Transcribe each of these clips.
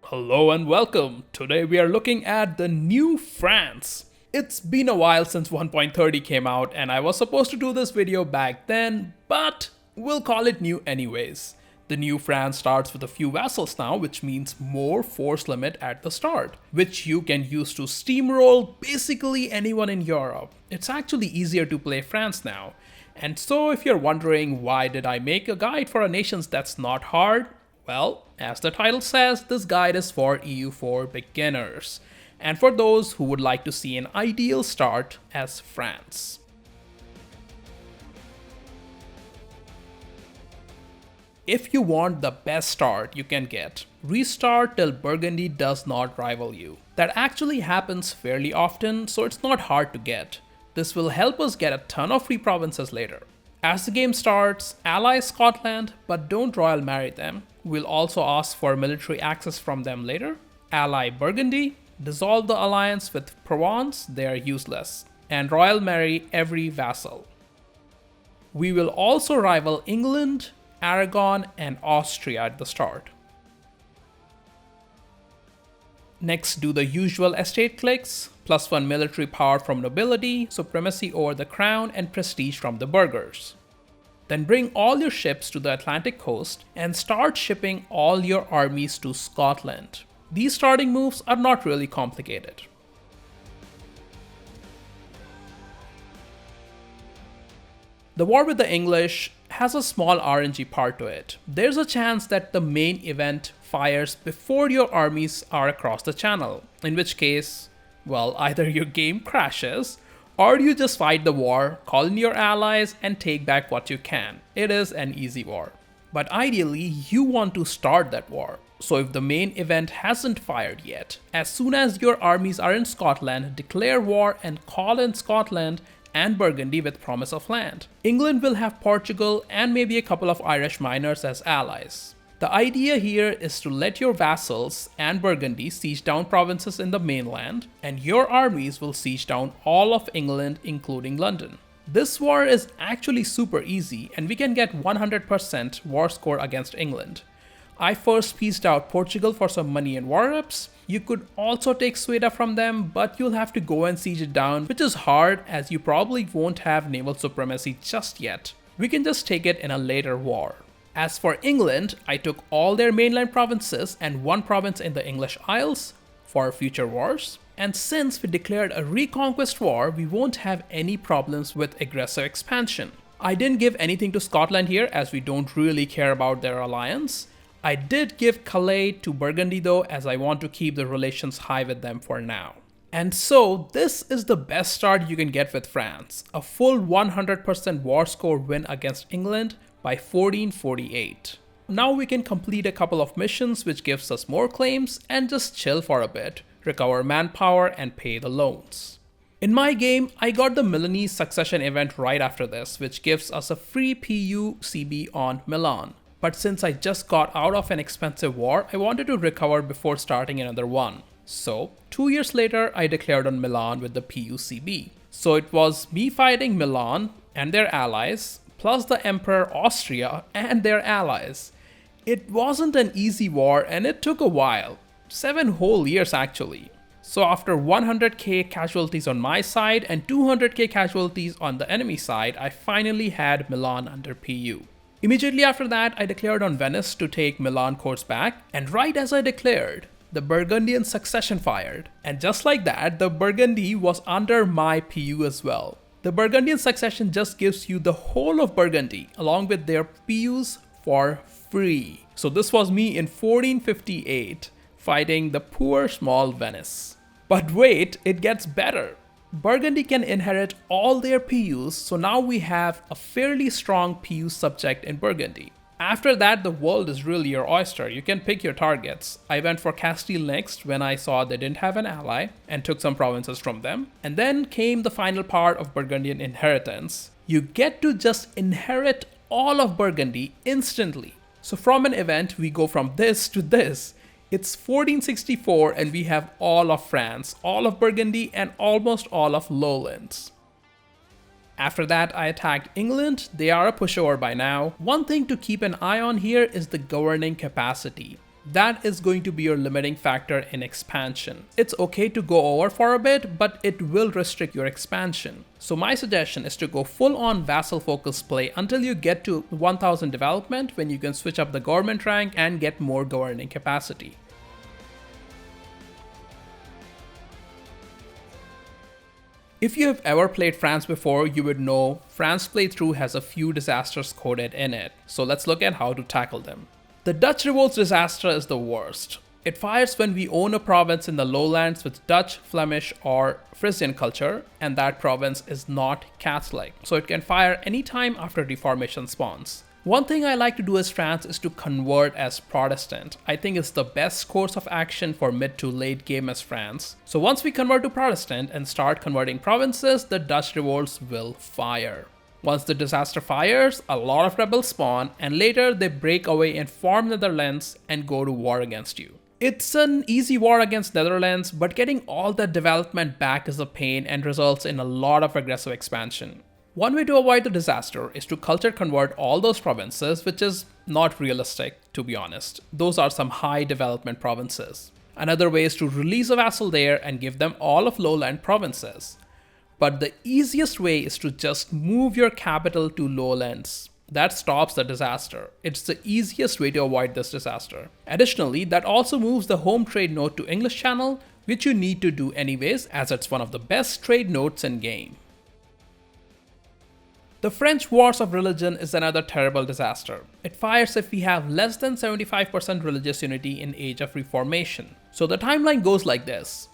Hello and welcome. Today we are looking at the new France. It's been a while since 1.30 came out and I was supposed to do this video back then, but we'll call it new anyways. The new France starts with a few vassals now, which means more force limit at the start, which you can use to steamroll basically anyone in Europe. It's actually easier to play France now. And so if you're wondering why did I make a guide for a nation that's not hard, well, as the title says, this guide is for EU4 beginners, and for those who would like to see an ideal start as France. If you want the best start you can get, restart till Burgundy does not rival you. That actually happens fairly often, so it's not hard to get. This will help us get a ton of free provinces later. As the game starts, ally Scotland, but don't royal marry them. We'll also ask for military access from them later. Ally Burgundy, dissolve the alliance with Provence, they are useless. And royal marry every vassal. We will also rival England, Aragon and Austria at the start. Next, do the usual estate clicks, +1 military power from nobility, supremacy over the crown and prestige from the burghers. Then bring all your ships to the Atlantic coast and start shipping all your armies to Scotland. These starting moves are not really complicated. The war with the English has a small RNG part to it. There's a chance that the main event fires before your armies are across the channel, in which case, well, either your game crashes or you just fight the war, call in your allies and take back what you can. It is an easy war. But ideally, you want to start that war. So if the main event hasn't fired yet, as soon as your armies are in Scotland, declare war and call in Scotland and Burgundy with promise of land. England will have Portugal and maybe a couple of Irish minors as allies. The idea here is to let your vassals and Burgundy siege down provinces in the mainland, and your armies will siege down all of England including London. This war is actually super easy and we can get 100% war score against England. I first pieced out Portugal for some money and war reps. You could also take Sweden from them, but you'll have to go and siege it down, which is hard as you probably won't have naval supremacy just yet. We can just take it in a later war. As for England, I took all their mainland provinces and one province in the English Isles for future wars. And since we declared a reconquest war, we won't have any problems with aggressive expansion. I didn't give anything to Scotland here as we don't really care about their alliance. I did give Calais to Burgundy though, as I want to keep the relations high with them for now. And so this is the best start you can get with France, a full 100% war score win against England by 1448. Now we can complete a couple of missions which gives us more claims and just chill for a bit, recover manpower and pay the loans. In my game, I got the Milanese succession event right after this, which gives us a free PU/CB on Milan. But since I just got out of an expensive war, I wanted to recover before starting another one. So 2 years later, I declared on Milan with the PU/CB. So it was me fighting Milan and their allies, plus the Emperor Austria and their allies. It wasn't an easy war and it took a while, 7 whole years actually. So after 100k casualties on my side and 200k casualties on the enemy side, I finally had Milan under PU. Immediately after that, I declared on Venice to take Milan courts back, and right as I declared, the Burgundian succession fired. And just like that, the Burgundy was under my PU as well. The Burgundian succession just gives you the whole of Burgundy along with their PUs for free. So this was me in 1458 fighting the poor small Venice. But wait, it gets better. Burgundy can inherit all their PUs, so now we have a fairly strong PU subject in Burgundy. After that, the world is really your oyster. You can pick your targets. I went for Castile next when I saw they didn't have an ally and took some provinces from them. And then came the final part of Burgundian inheritance. You get to just inherit all of Burgundy instantly. So from an event, we go from this to this. It's 1464 and we have all of France, all of Burgundy and almost all of Lowlands. After that, I attacked England. They are a pushover by now. One thing to keep an eye on here is the governing capacity. that is going to be your limiting factor in expansion. It's okay to go over for a bit, but it will restrict your expansion. So my suggestion is to go full on vassal focused play until you get to 1000 development, when you can switch up the government rank and get more governing capacity. If you have ever played France before, you would know France playthrough has a few disasters coded in it. So let's look at how to tackle them. The Dutch Revolt's disaster is the worst. It fires when we own a province in the lowlands with Dutch, Flemish, or Frisian culture, and that province is not Catholic. So it can fire anytime after Reformation spawns. One thing I like to do as France is to convert as Protestant. I think it's the best course of action for mid to late game as France. So once we convert to Protestant and start converting provinces, the Dutch revolts will fire. Once the disaster fires, a lot of rebels spawn, and later they break away and form Netherlands and go to war against you. It's an easy war against Netherlands, but getting all that development back is a pain and results in a lot of aggressive expansion. One way to avoid the disaster is to culture convert all those provinces, which is not realistic, to be honest. Those are some high development provinces. Another way is to release a vassal there and give them all of lowland provinces. But the easiest way is to just move your capital to lowlands. That stops the disaster. It's the easiest way to avoid this disaster. Additionally, that also moves the home trade node to English channel, which you need to do anyways, as it's one of the best trade nodes in game. The French Wars of Religion is another terrible disaster. It fires if we have less than 75% religious unity in Age of Reformation. So the timeline goes like this.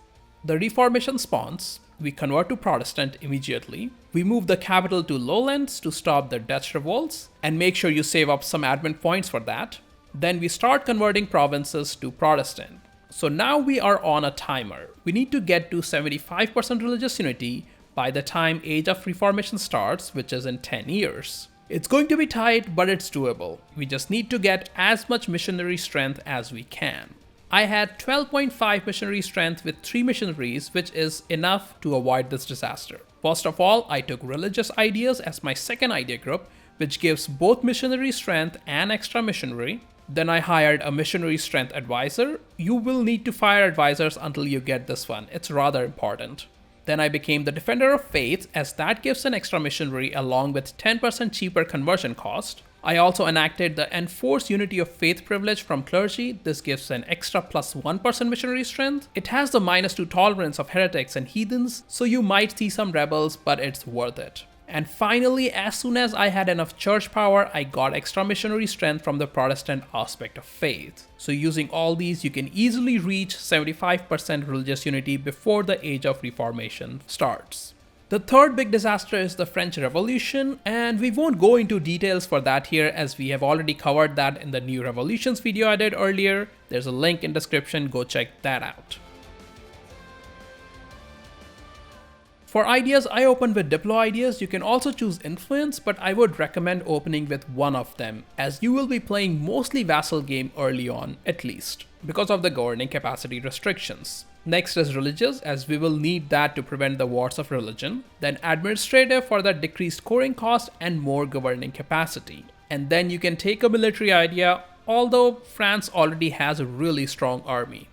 The Reformation spawns, we convert to Protestant immediately, we move the capital to lowlands to stop the Dutch revolts, and make sure you save up some admin points for that. Then we start converting provinces to Protestant. So now we are on a timer. We need to get to 75% religious unity by the time Age of Reformation starts, which is in 10 years. It's going to be tight, but it's doable. We just need to get as much missionary strength as we can. I had 12.5 missionary strength with 3 missionaries, which is enough to avoid this disaster. First of all, I took religious ideas as my second idea group, which gives both missionary strength and extra missionary. Then I hired a missionary strength advisor. You will need to fire advisors until you get this one. It's rather important. Then I became the Defender of Faith, as that gives an extra missionary along with 10% cheaper conversion cost. I also enacted the Enforced Unity of Faith privilege from clergy. This gives an extra plus 1% missionary strength. It has the -2 tolerance of heretics and heathens, so you might see some rebels, but it's worth it. And finally, as soon as I had enough church power, I got extra missionary strength from the Protestant aspect of faith. So using all these, you can easily reach 75% religious unity before the Age of Reformation starts. The third big disaster is the French Revolution, and we won't go into details for that here, as we have already covered that in the New Revolutions video I did earlier. There's a link in description, go check that out. For ideas, I opened with Diplo ideas. You can also choose influence, but I would recommend opening with one of them, as you will be playing mostly vassal game early on, at least, because of the governing capacity restrictions. Next is religious, as we will need that to prevent the wars of religion. Then administrative for that decreased scoring cost and more governing capacity. And then you can take a military idea, although France already has a really strong army.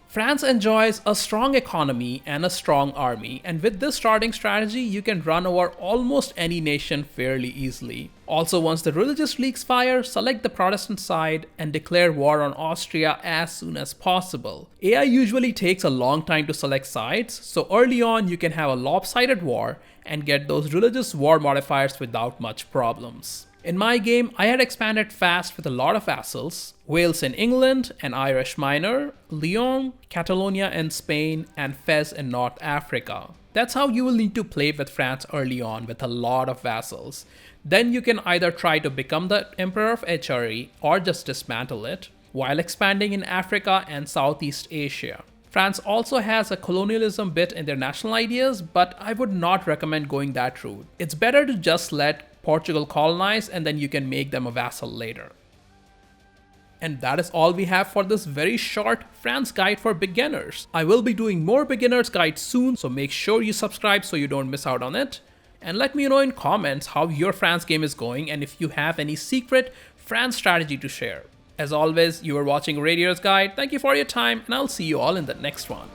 France enjoys a strong economy and a strong army, and with this starting strategy, you can run over almost any nation fairly easily. Also, once the religious leaks fire, select the Protestant side and declare war on Austria as soon as possible. AI usually takes a long time to select sides, so early on you can have a lopsided war and get those religious war modifiers without much problems. In my game, I had expanded fast with a lot of vassals, Wales in England and Irish Minor, Lyon, Catalonia in Spain, and Fez in North Africa. That's how you will need to play with France early on, with a lot of vassals. Then you can either try to become the Emperor of HRE or just dismantle it, while expanding in Africa and Southeast Asia. France also has a colonialism bit in their national ideas, but I would not recommend going that route. It's better to just let Portugal colonize, and then you can make them a vassal later. And that is all we have for this very short France guide for beginners. I will be doing more beginners guides soon, so make sure you subscribe so you don't miss out on it. And let me know in comments how your France game is going and if you have any secret France strategy to share. As always, you are watching Radio's Guide. Thank you for your time, and I'll see you all in the next one.